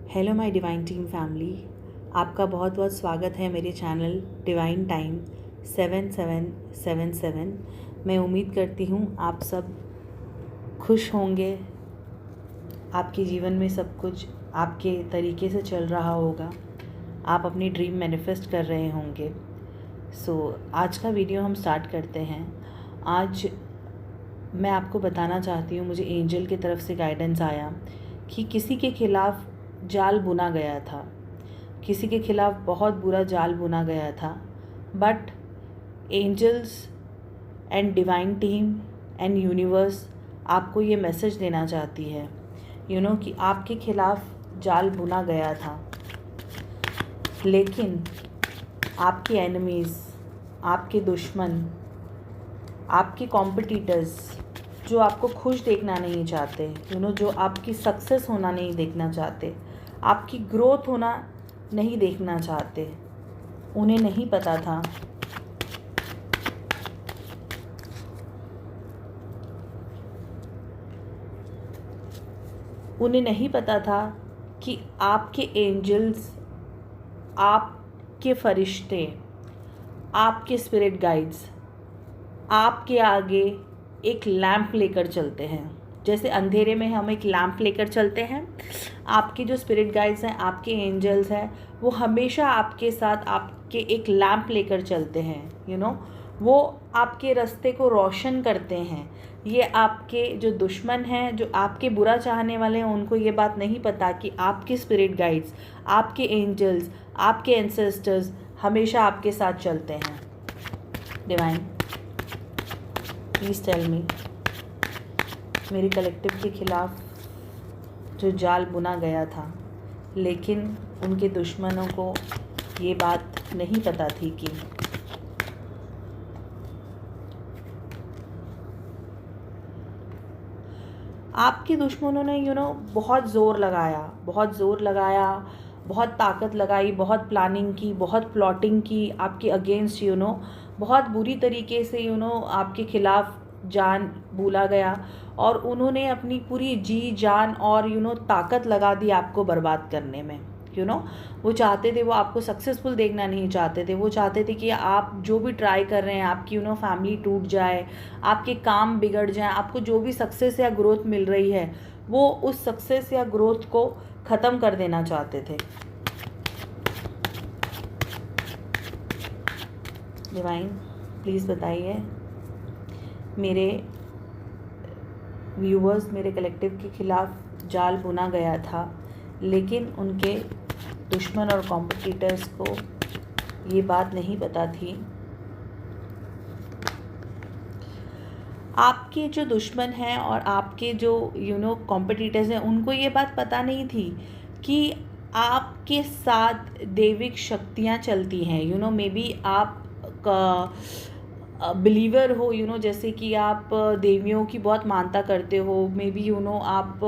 Hello my divine team family, आपका बहुत बहुत स्वागत है मेरे चैनल डिवाइन टाइम 7777। मैं उम्मीद करती हूँ आप सब खुश होंगे, आपके जीवन में सब कुछ आपके तरीके से चल रहा होगा, आप अपनी ड्रीम मैनिफेस्ट कर रहे होंगे। आज का वीडियो हम स्टार्ट करते हैं। आज मैं आपको बताना चाहती हूँ, मुझे एंजल की तरफ से गाइडेंस आया कि किसी के खिलाफ़ जाल बुना गया था, किसी के खिलाफ़ बहुत बुरा जाल बुना गया था, but angels and divine team and universe आपको ये मैसेज देना चाहती है कि आपके खिलाफ़ जाल बुना गया था, लेकिन आपके एनिमीज़, आपके दुश्मन, आपके कॉम्पिटिटर्स जो आपको खुश देखना नहीं चाहते, जो आपकी सक्सेस होना नहीं देखना चाहते, आपकी ग्रोथ होना नहीं देखना चाहते, उन्हें नहीं पता था कि आपके एंजल्स, आपके फरिश्ते, आपके स्पिरिट गाइड्स आपके आगे एक लैंप लेकर चलते हैं। जैसे अंधेरे में हम एक लैंप लेकर चलते हैं, आपके जो स्पिरिट गाइड्स हैं, आपके एंजल्स हैं, वो हमेशा आपके साथ आपके एक लैंप लेकर चलते हैं। वो आपके रास्ते को रोशन करते हैं। ये आपके जो दुश्मन हैं, जो आपके बुरा चाहने वाले हैं, उनको ये बात नहीं पता कि आपके स्पिरिट गाइड्स, आपके एंजल्स, आपके एंसेस्टर्स हमेशा आपके साथ चलते हैं। डिवाइन, प्लीज़ टेल मी, मेरे कलेक्टिव के खिलाफ़ जो जाल बुना गया था, लेकिन उनके दुश्मनों को ये बात नहीं पता थी कि आपके दुश्मनों ने बहुत ज़ोर लगाया, बहुत ताकत लगाई, बहुत प्लानिंग की, बहुत प्लॉटिंग की आपके अगेंस्ट। बहुत बुरी तरीके से आपके खिलाफ़ जान भूला गया, और उन्होंने अपनी पूरी जी जान और ताकत लगा दी आपको बर्बाद करने में। वो चाहते थे, वो आपको सक्सेसफुल देखना नहीं चाहते थे। वो चाहते थे कि आप जो भी ट्राई कर रहे हैं, आपकी फैमिली टूट जाए, आपके काम बिगड़ जाए, आपको जो भी सक्सेस या ग्रोथ मिल रही है, वो उस सक्सेस या ग्रोथ को ख़त्म कर देना चाहते थे। डिवाइन, प्लीज़ बताइए, मेरे व्यूवर्स, मेरे कलेक्टिव के खिलाफ़ जाल बुना गया था, लेकिन उनके दुश्मन और कॉम्पिटिटर्स को ये बात नहीं पता थी। आपके जो दुश्मन हैं और आपके जो कॉम्पिटिटर्स हैं, उनको ये बात पता नहीं थी कि आपके साथ दैविक शक्तियाँ चलती हैं। मे बी आप बिलीवर हो, जैसे कि आप देवियों की बहुत मानता करते हो। मे बी आप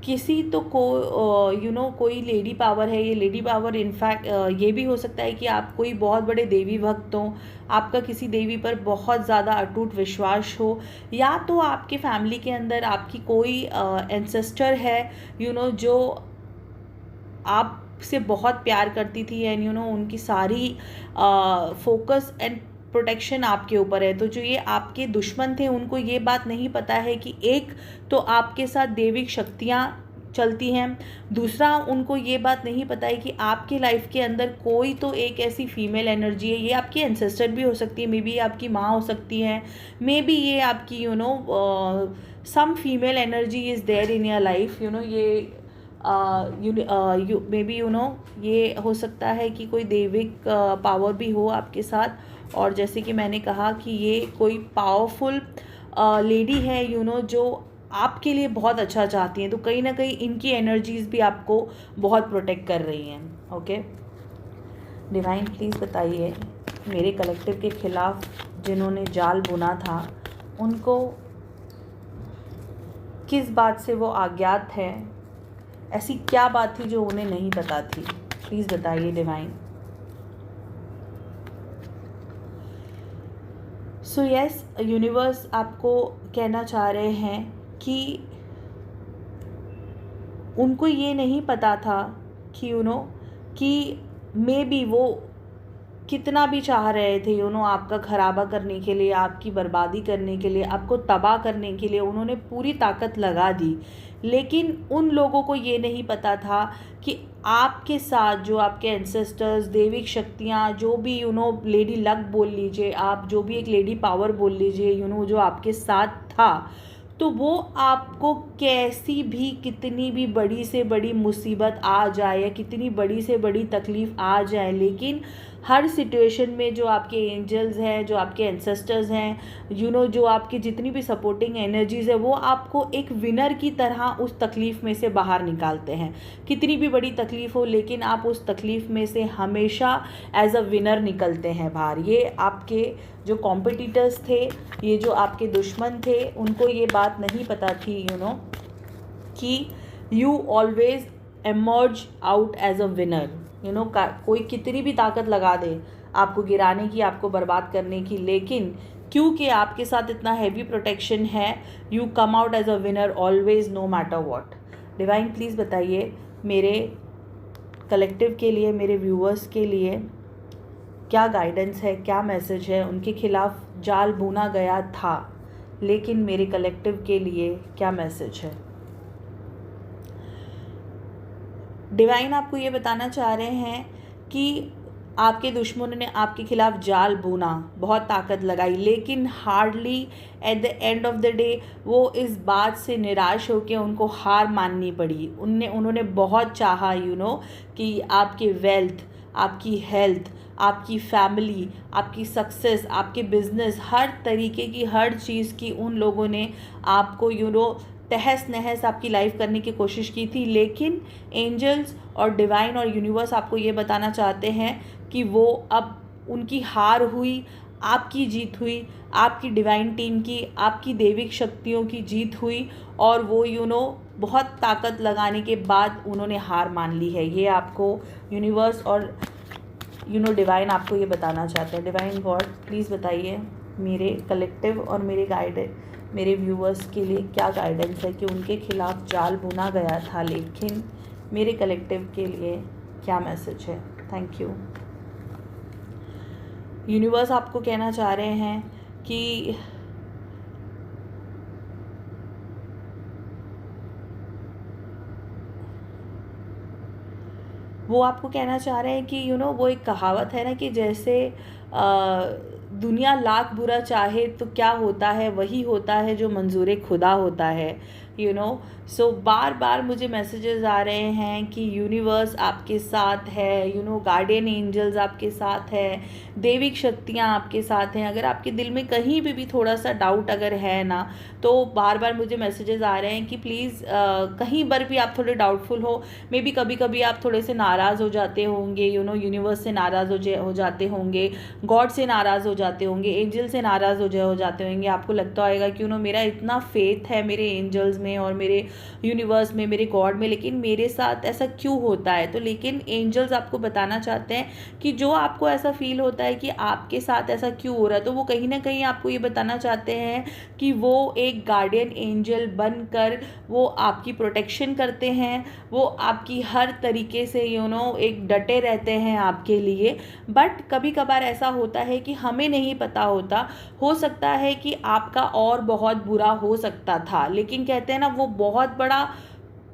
किसी तो कोई लेडी पावर है। ये लेडी पावर इनफैक्ट ये भी हो सकता है कि आप कोई बहुत बड़े देवी भक्त हो, आपका किसी देवी पर बहुत ज़्यादा अटूट विश्वास हो, या तो आपके फैमिली के अंदर आपकी कोई एंसेस्टर है जो आपसे बहुत प्यार करती थी, एंड उनकी सारी फोकस एंड प्रोटेक्शन आपके ऊपर है। तो जो ये आपके दुश्मन थे, उनको ये बात नहीं पता है कि एक तो आपके साथ दैविक शक्तियाँ चलती हैं, दूसरा उनको ये बात नहीं पता है कि आपके लाइफ के अंदर कोई तो एक ऐसी फीमेल एनर्जी है। ये आपकी एंसेस्टर भी हो सकती है, मे बी आपकी माँ हो सकती है, मे बी ये आपकी some female energy is there in your life. ये मे बी ये हो सकता है कि कोई दैविक पावर भी हो आपके साथ। और जैसे कि मैंने कहा कि ये कोई पावरफुल लेडी है जो आपके लिए बहुत अच्छा चाहती हैं। तो कहीं ना कहीं इनकी एनर्जीज़ भी आपको बहुत प्रोटेक्ट कर रही हैं। ओके डिवाइन, प्लीज़ बताइए, मेरे कलेक्टिव के खिलाफ़ जिन्होंने जाल बुना था, उनको किस बात से वो अज्ञात है? ऐसी क्या बात थी जो उन्हें नहीं पता थी? प्लीज़ बताइए डिवाइन। सो यस, यूनिवर्स आपको कहना चाह रहे हैं कि उनको ये नहीं पता था कि कि मे बी वो कितना भी चाह रहे थे आपका खराबा करने के लिए, आपकी बर्बादी करने के लिए, आपको तबाह करने के लिए उन्होंने पूरी ताकत लगा दी। लेकिन उन लोगों को ये नहीं पता था कि आपके साथ जो आपके एंसेस्टर्स, दैविक शक्तियाँ, जो भी लेडी लक बोल लीजिए आप, जो भी एक लेडी पावर बोल लीजिए जो आपके साथ था, तो वो आपको कैसी भी, कितनी भी बड़ी से बड़ी मुसीबत आ जाए या कितनी बड़ी से बड़ी तकलीफ़ आ जाए, लेकिन हर सिचुएशन में जो आपके एंजल्स हैं, जो आपके एंसेस्टर्स हैं, जो आपकी जितनी भी सपोर्टिंग एनर्जीज़ है, वो आपको एक विनर की तरह उस तकलीफ़ में से बाहर निकालते हैं। कितनी भी बड़ी तकलीफ़ हो, लेकिन आप उस तकलीफ़ में से हमेशा एज अ विनर निकलते हैं बाहर। ये आपके जो कॉम्पिटिटर्स थे, ये जो आपके दुश्मन थे, उनको ये बात नहीं पता थी कि you always emerge out as a winner. कोई कितनी भी ताकत लगा दे आपको गिराने की, आपको बर्बाद करने की, लेकिन क्योंकि आपके साथ इतना हैवी प्रोटेक्शन है, you come out as a winner always, no matter what. Divine please बताइए मेरे कलेक्टिव के लिए, मेरे व्यूअर्स के लिए क्या गाइडेंस है, क्या मैसेज है। उनके खिलाफ जाल बुना गया था, लेकिन मेरे कलेक्टिव के लिए क्या मैसेज है। डिवाइन आपको ये बताना चाह रहे हैं कि आपके दुश्मनों ने आपके खिलाफ जाल बुना, बहुत ताकत लगाई, लेकिन hardly at the end of the day वो इस बात से निराश होकर उनको हार माननी पड़ी। उन्होंने बहुत चाहा कि आपके वेल्थ, आपकी हेल्थ, आपकी फैमिली, आपकी सक्सेस, आपके बिजनेस, हर तरीके की, हर चीज़ की उन लोगों ने आपको तहस नहस आपकी लाइफ करने की कोशिश की थी। लेकिन एंजल्स और डिवाइन और यूनिवर्स आपको ये बताना चाहते हैं कि वो अब उनकी हार हुई, आपकी जीत हुई, आपकी डिवाइन टीम की, आपकी दैविक शक्तियों की जीत हुई, और वो बहुत ताकत लगाने के बाद उन्होंने हार मान ली है। ये आपको यूनिवर्स और डिवाइन आपको ये बताना चाहते हैं। डिवाइन गॉड प्लीज़ बताइए मेरे कलेक्टिव और मेरे व्यूअर्स के लिए क्या गाइडेंस है कि उनके खिलाफ जाल बुना गया था, लेकिन मेरे कलेक्टिव के लिए क्या मैसेज है। Thank you. यूनिवर्स आपको कहना चाह रहे हैं कि वो आपको कहना चाह रहे हैं कि वो एक कहावत है ना कि जैसे दुनिया लाख बुरा चाहे तो क्या होता है, वही होता है जो मंजूर खुदा होता है। सो बार बार मुझे मैसेजेस आ रहे हैं कि यूनिवर्स आपके साथ है, गार्डियन एंजल्स आपके साथ है, दैविक शक्तियाँ आपके साथ हैं। अगर आपके दिल में कहीं भी थोड़ा सा डाउट अगर है ना, तो बार बार मुझे मैसेजेस आ रहे हैं कि प्लीज़ कहीं पर भी आप थोड़े डाउटफुल हो, मे बी कभी कभी आप थोड़े से नाराज़ हो जाते होंगे, यूनिवर्स से नाराज़ हो जाते होंगे, गॉड से नाराज़ हो जाते होंगे, एंजल से नाराज़ हो जाते होंगे। आपको लगता होगा कि मेरा इतना फेथ है मेरे एंजल्स में और मेरे यूनिवर्स में, मेरे गॉड में, लेकिन मेरे साथ ऐसा क्यों होता है। तो लेकिन एंजल्स आपको बताना चाहते हैं कि जो आपको ऐसा फील होता है कि आपके साथ ऐसा क्यों हो रहा है, तो वो कहीं ना कहीं आपको ये बताना चाहते हैं कि वो एक गार्डियन एंजल बनकर वो आपकी प्रोटेक्शन करते हैं, वो आपकी हर तरीके से एक डटे रहते हैं आपके लिए। बट कभी कभार ऐसा होता है कि हमें नहीं पता होता, हो सकता है कि आपका और बहुत बुरा हो सकता था, लेकिन कहते हैं ना वो बहुत बड़ा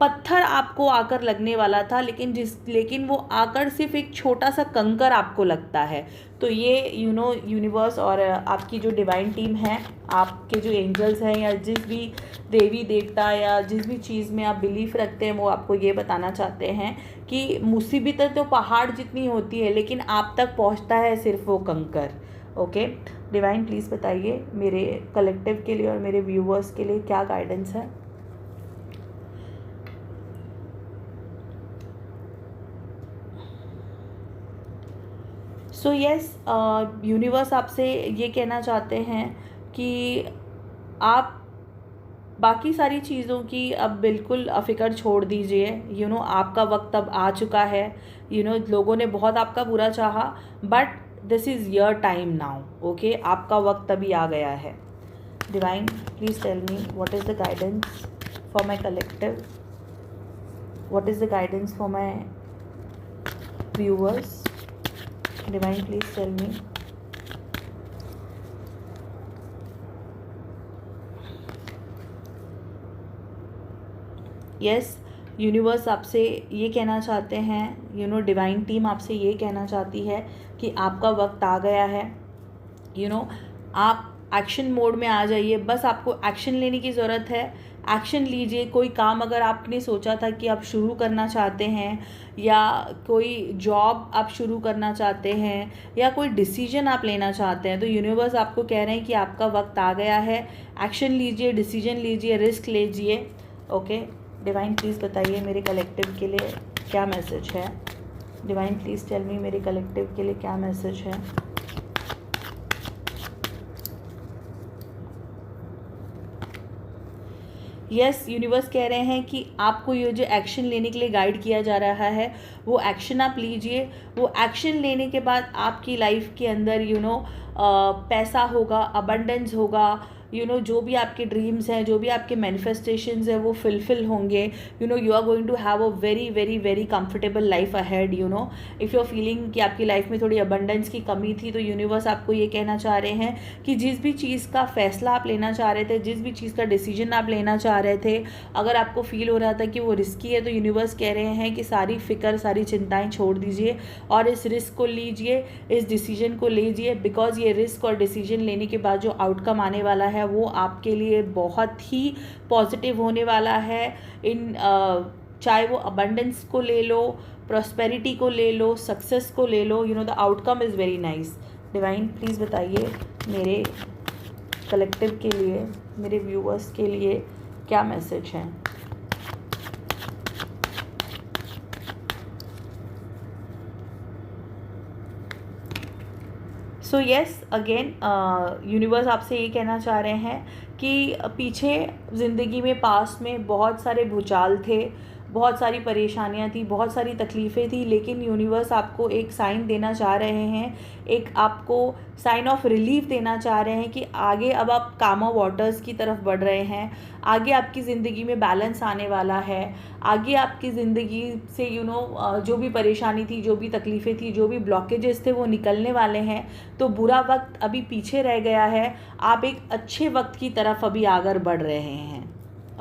पत्थर आपको आकर लगने वाला था, लेकिन वो आकर सिर्फ एक छोटा सा कंकर आपको लगता है। तो ये यूनिवर्स और आपकी जो डिवाइन टीम है, आपके जो एंजल्स हैं, या जिस भी देवी देवता या जिस भी चीज़ में आप बिलीफ रखते हैं, वो आपको ये बताना चाहते हैं कि मुसीबतें तो पहाड़ जितनी होती है, लेकिन आप तक पहुंचता है सिर्फ वो कंकर। ओके डिवाइन प्लीज़ बताइए मेरे कलेक्टिव के लिए और मेरे व्यूअर्स के लिए क्या गाइडेंस है। सो यस, यूनिवर्स आपसे ये कहना चाहते हैं कि आप बाकी सारी चीज़ों की अब बिल्कुल फ़िक्र छोड़ दीजिए। आपका वक्त अब आ चुका है। लोगों ने बहुत आपका बुरा चाहा, but this is your time now. Okay, आपका वक्त अभी आ गया है। Divine please tell me what is the guidance for my collective. What is the guidance for my viewers? Divine, please tell me. Yes, universe आपसे ये कहना चाहते हैं, डिवाइन टीम आपसे ये कहना चाहती है कि आपका वक्त आ गया है। आप एक्शन मोड में आ जाइए, बस आपको एक्शन लेने की ज़रूरत है। एक्शन लीजिए। कोई काम अगर आपने सोचा था कि आप शुरू करना चाहते हैं, या कोई जॉब आप शुरू करना चाहते हैं, या कोई डिसीजन आप लेना चाहते हैं, तो यूनिवर्स आपको कह रहे हैं कि आपका वक्त आ गया है। एक्शन लीजिए, डिसीजन लीजिए, रिस्क लीजिए। ओके, डिवाइन प्लीज़ बताइए मेरे कलेक्टिव के लिए क्या मैसेज है। डिवाइन प्लीज़ टेल मी मेरे कलेक्टिव के लिए क्या मैसेज है। यस, यूनिवर्स कह रहे हैं कि आपको ये जो एक्शन लेने के लिए गाइड किया जा रहा है, वो एक्शन आप लीजिए। वो एक्शन लेने के बाद आपकी लाइफ के अंदर पैसा होगा, अबंडेंस होगा, जो भी आपके ड्रीम्स हैं, जो भी आपके मैनिफेस्टेशंस हैं, वो फुलफिल होंगे। You are going to have a very very very comfortable life ahead. If you are feeling कि आपकी लाइफ में थोड़ी अबंडेंस की कमी थी, तो यूनिवर्स आपको ये कहना चाह रहे हैं कि जिस भी चीज़ का फैसला आप लेना चाह रहे थे, जिस भी चीज़ का डिसीजन आप लेना चाह रहे थे, अगर आपको फील हो रहा था कि वो रिस्की है, तो यूनिवर्स कह रहे हैं कि सारी फिक्र, सारी चिंताएँ छोड़ दीजिए और इस रिस्क को लीजिए, इस डिसीजन को लीजिए। बिकॉज ये रिस्क और डिसीजन लेने के बाद जो आउटकम आने वाला है, वो आपके लिए बहुत ही पॉजिटिव होने वाला है। चाहे वो अबंडेंस को ले लो, प्रॉस्पेरिटी को ले लो, सक्सेस को ले लो, the outcome is very nice. Divine please बताइए मेरे कलेक्टिव के लिए, मेरे व्यूअर्स के लिए क्या मैसेज है। सो येस, अगेन यूनिवर्स आपसे ये कहना चाह रहे हैं कि पीछे ज़िंदगी में, पास में बहुत सारे भूचाल थे, बहुत सारी परेशानियां थी, बहुत सारी तकलीफ़ें थी, लेकिन यूनिवर्स आपको एक साइन देना चाह रहे हैं, एक आपको साइन ऑफ रिलीफ देना चाह रहे हैं कि आगे अब आप कामर वाटर्स की तरफ बढ़ रहे हैं। आगे आपकी ज़िंदगी में बैलेंस आने वाला है। आगे आपकी ज़िंदगी से जो भी परेशानी थी, जो भी तकलीफ़ें थी, जो भी ब्लॉकेजेस थे, वो निकलने वाले हैं। तो बुरा वक्त अभी पीछे रह गया है, आप एक अच्छे वक्त की तरफ अभी आगे बढ़ रहे हैं।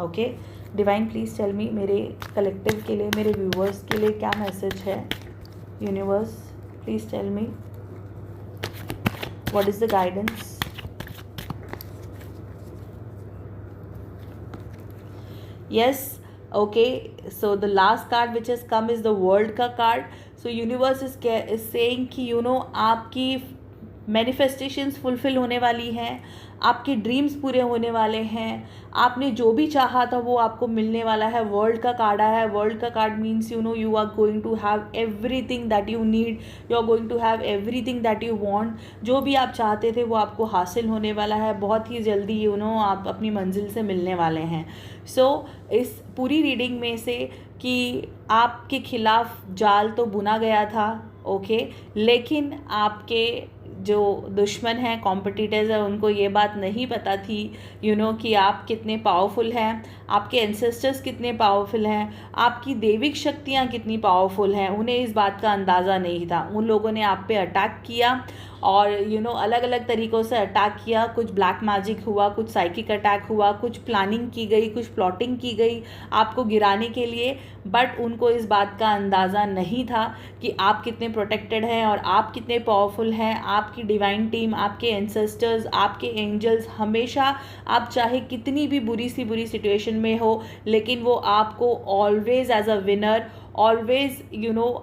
Okay, divine please tell me मेरे कलेक्टिव के लिए, मेरे व्यूवर्स के लिए क्या मैसेज है। Universe please tell me what is the guidance. Yes, okay, so the last card which has come is the world का card. So universe is saying कि आपकी मैनिफेस्टेशंस फुलफिल होने वाली हैं, आपके ड्रीम्स पूरे होने वाले हैं, आपने जो भी चाहा था वो आपको मिलने वाला है। वर्ल्ड का कार्ड आया है। वर्ल्ड का card means you are going to have everything that you need, you are going to have everything that you want. जो भी आप चाहते थे वो आपको हासिल होने वाला है। बहुत ही जल्दी आप अपनी मंजिल से मिलने वाले हैं। सो इस पूरी रीडिंग में से कि आपके खिलाफ जाल तो बुना गया था, ओके, लेकिन आपके जो दुश्मन हैं, कॉम्पिटिटर्स हैं, उनको ये बात नहीं पता थी कि आप कितने पावरफुल हैं, आपके एंसेस्टर्स कितने पावरफुल हैं, आपकी दैविक शक्तियाँ कितनी पावरफुल हैं। उन्हें इस बात का अंदाज़ा नहीं था। उन लोगों ने आप पे अटैक किया और अलग अलग तरीक़ों से अटैक किया। कुछ ब्लैक मैजिक हुआ, कुछ साइकिक अटैक हुआ, कुछ प्लानिंग की गई, कुछ प्लॉटिंग की गई आपको गिराने के लिए। बट उनको इस बात का अंदाज़ा नहीं था कि आप कितने प्रोटेक्टेड हैं और आप कितने पावरफुल हैं। आपकी डिवाइन टीम, आपके एंसेस्टर्स, आपके एंजल्स हमेशा, आप चाहे कितनी भी बुरी सी बुरी सिचुएशन में हो, लेकिन वो आपको always as a winner, always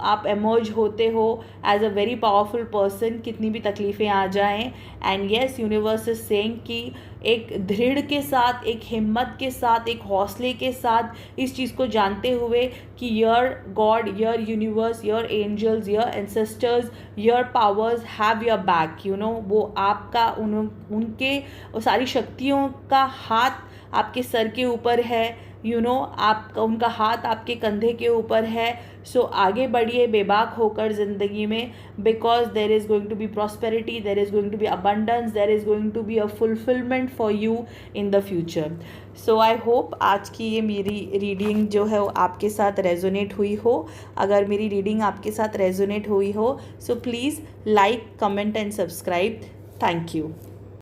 आप एमर्ज होते हो as a very powerful person, कितनी भी तकलीफ़ें आ जाएं। And yes, universe is saying कि एक दृढ़ के साथ, एक हिम्मत के साथ, एक हौसले के साथ, इस चीज़ को जानते हुए कि your god, your universe, your angels, your ancestors, your powers have your back. वो आपका, उनके सारी शक्तियों का हाथ आपके सर के ऊपर है। आपका, उनका हाथ आपके कंधे के ऊपर है। सो आगे बढ़िए बेबाक होकर ज़िंदगी में, because there is going to be prosperity, there is going to be abundance, there is going to be a fulfilment for you in the future. So I hope आज की ये मेरी रीडिंग जो है वो आपके साथ रेजोनेट हुई हो। अगर मेरी रीडिंग आपके साथ रेजोनेट हुई हो, so please like, comment and subscribe. Thank you.